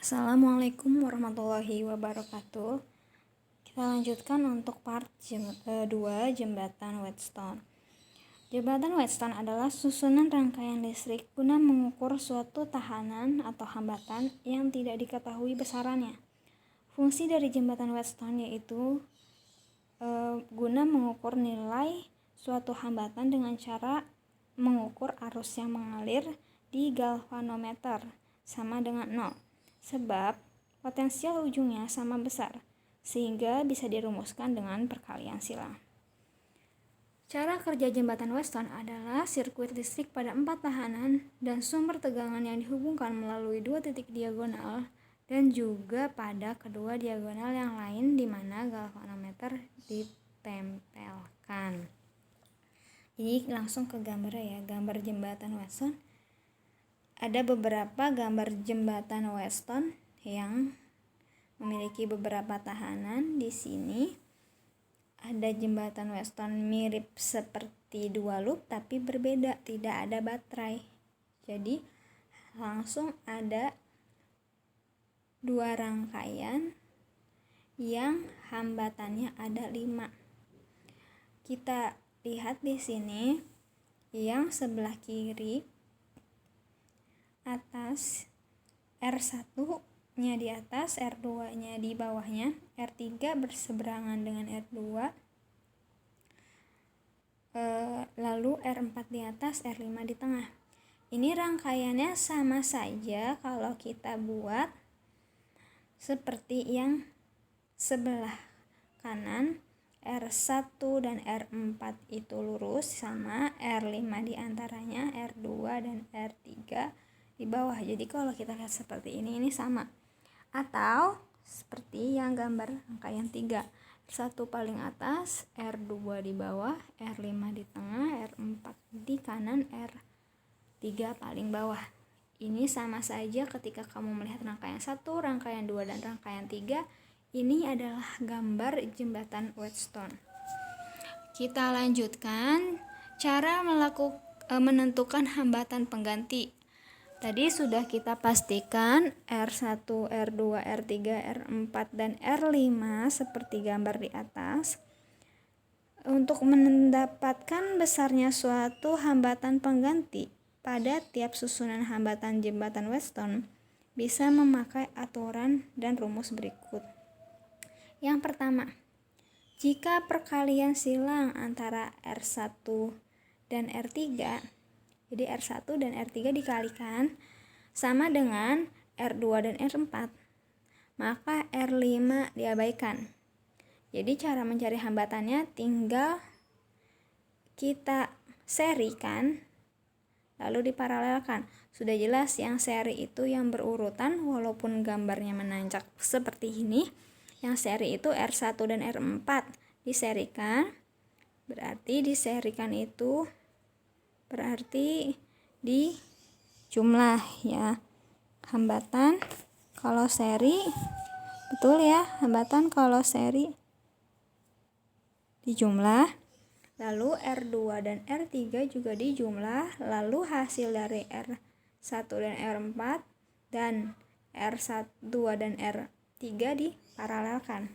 Assalamualaikum warahmatullahi wabarakatuh. Kita lanjutkan untuk part 2 jembatan Whetstone. Jembatan Whetstone adalah susunan rangkaian listrik guna mengukur suatu tahanan atau hambatan yang tidak diketahui besarannya. Fungsi dari jembatan Whetstone yaitu guna mengukur nilai suatu hambatan dengan cara mengukur arus yang mengalir di galvanometer sama dengan 0, sebab potensial ujungnya sama besar, sehingga bisa dirumuskan dengan perkalian silang. Cara kerja jembatan Whetstone adalah sirkuit listrik pada 4 tahanan dan sumber tegangan yang dihubungkan melalui 2 titik diagonal dan juga pada kedua diagonal yang lain di mana galvanometer ditempelkan. Jadi langsung ke gambar ya, gambar jembatan Whetstone. Ada beberapa gambar jembatan Whetstone yang memiliki beberapa tahanan. Di sini ada jembatan Whetstone mirip seperti dua loop tapi berbeda, tidak ada baterai. Jadi langsung ada dua rangkaian yang hambatannya ada 5. Kita lihat di sini yang sebelah kiri atas R1-nya di atas, R2-nya di bawahnya, R3 berseberangan dengan R2, lalu R4 di atas, R5 di tengah. Ini rangkaiannya sama saja kalau kita buat seperti yang sebelah kanan, R1 dan R4 itu lurus sama R5 di antaranya, R2 dan R3 di bawah. Jadi kalau kita lihat seperti ini sama. Atau seperti yang gambar rangkaian 3, R1 paling atas, R2 di bawah, R5 di tengah, R4 di kanan, R3 paling bawah. Ini sama saja ketika kamu melihat rangkaian 1, rangkaian 2, dan rangkaian 3. Ini adalah gambar jembatan Whetstone. Kita lanjutkan cara menentukan hambatan pengganti. Tadi sudah kita pastikan R1, R2, R3, R4, dan R5 seperti gambar di atas. Untuk mendapatkan besarnya suatu hambatan pengganti pada tiap susunan hambatan jembatan Whetstone, bisa memakai aturan dan rumus berikut. Yang pertama, jika perkalian silang antara R1 dan R3, jadi R1 dan R3 dikalikan sama dengan R2 dan R4, maka R5 diabaikan. Jadi cara mencari hambatannya tinggal kita serikan lalu diparalelkan. Sudah jelas yang seri itu yang berurutan walaupun gambarnya menanjak seperti ini. Yang seri itu R1 dan R4 diserikan. Berarti diserikan itu berarti di jumlah ya. Hambatan kalau seri, betul ya, hambatan kalau seri di jumlah. Lalu R2 dan R3 juga di jumlah. Lalu hasil dari R1 dan R4 dan R2 dan R3 diparalelkan.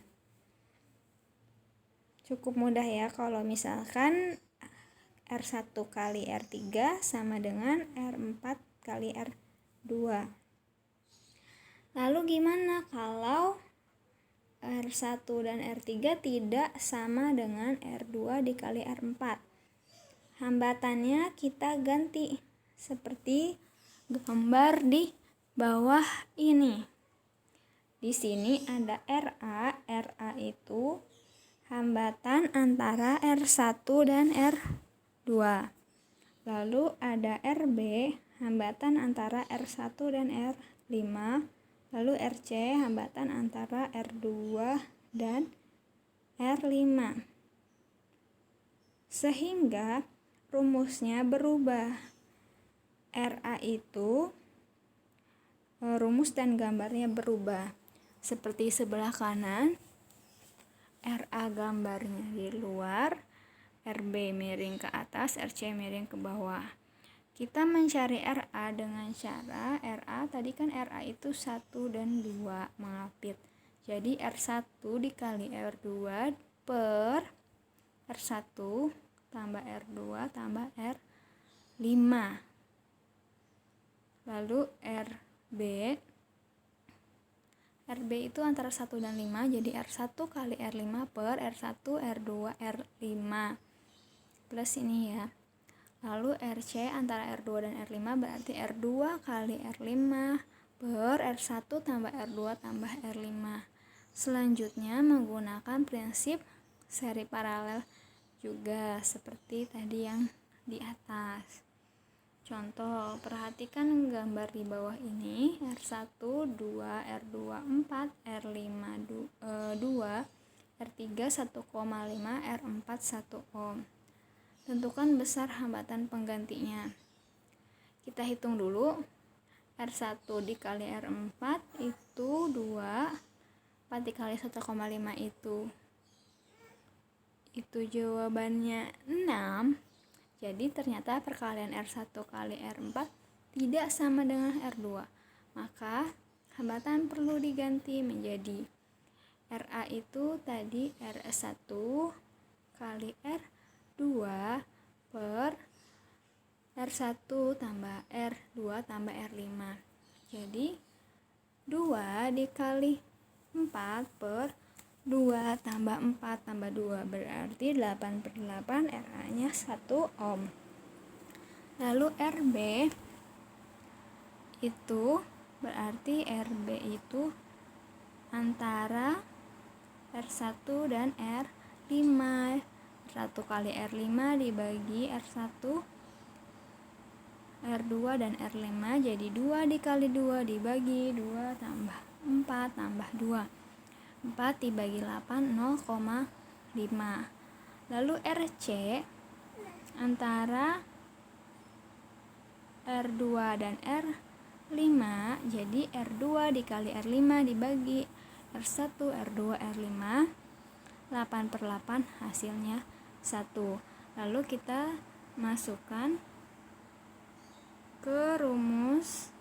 Cukup mudah ya kalau misalkan R1 kali R3 sama dengan R4 kali R2. Lalu gimana kalau R1 dan R3 tidak sama dengan R2 dikali R4? Hambatannya kita ganti seperti gambar di bawah ini. Di sini ada RA. RA itu hambatan antara R1 dan R2. Lalu ada RB, hambatan antara R1 dan R5. Lalu RC, hambatan antara R2 dan R5. Sehingga rumusnya berubah. RA itu rumus dan gambarnya berubah. Seperti sebelah kanan, RA gambarnya di luar, RB miring ke atas, RC miring ke bawah. Kita mencari RA dengan cara RA tadi kan RA itu 1 dan 2 mengapit. Jadi R1 dikali R2 per R1 tambah R2 tambah R5. Lalu RB itu antara 1 dan 5, jadi R1 kali R5 per R1, R2, R5 plus ini ya. Lalu RC antara R2 dan R5 berarti R2 kali R5 per R1 tambah R2 tambah R5. Selanjutnya menggunakan prinsip seri paralel juga seperti tadi yang di atas. Contoh, perhatikan gambar di bawah ini. R1 2, R2 4, R5 2, R3 1,5, R4 1 ohm. Tentukan besar hambatan penggantinya. Kita hitung dulu. R1 dikali R4 itu 2. 4 dikali 1,5 itu jawabannya 6. Jadi ternyata perkalian R1 kali R4 tidak sama dengan R2. Maka hambatan perlu diganti menjadi RA itu tadi R1 kali R2 per R1 tambah R2 tambah R5. Jadi 2 dikali 4 per 2 tambah 4 tambah 2 berarti 8 per 8, RA nya 1 ohm. Lalu RB itu berarti RB itu antara R1 dan R5. R1 kali R5 dibagi R1, R2 dan R5 jadi 2 dikali 2 dibagi 2 tambah 4 tambah 2. 4 dibagi 8 0,5. Lalu RC antara R2 dan R5 jadi R2 dikali R5 dibagi R1, R2, R5 8 per 8 hasilnya 1. Lalu kita masukkan ke rumus.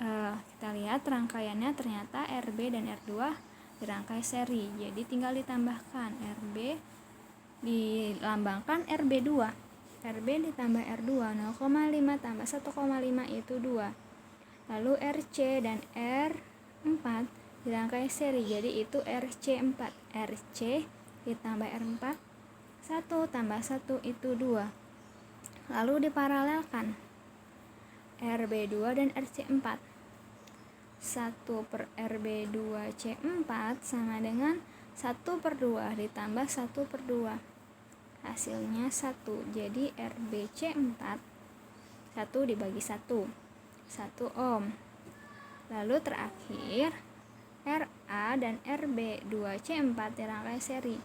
Kita lihat rangkaiannya ternyata RB dan R2 dirangkai seri. Jadi tinggal ditambahkan RB dilambangkan RB2. RB ditambah R2 0,5 tambah 1,5 itu 2. Lalu RC dan R4 dirangkai seri, jadi itu RC4. RC ditambah R4 1 tambah 1 itu 2. Lalu diparalelkan RB2 dan RC4. 1 per RB2C4 sama dengan 1 per 2 ditambah 1 per 2. Hasilnya 1. Jadi RBC4 1 dibagi 1 ohm. Lalu terakhir RA dan RB2C4 dirangkai seri,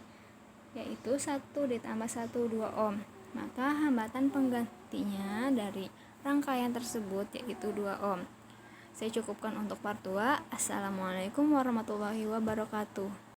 yaitu 1 ditambah 1 2 ohm. Maka hambatan penggantinya dari rangkaian tersebut yaitu 2 ohm. Saya cukupkan untuk part 2. Assalamualaikum warahmatullahi wabarakatuh.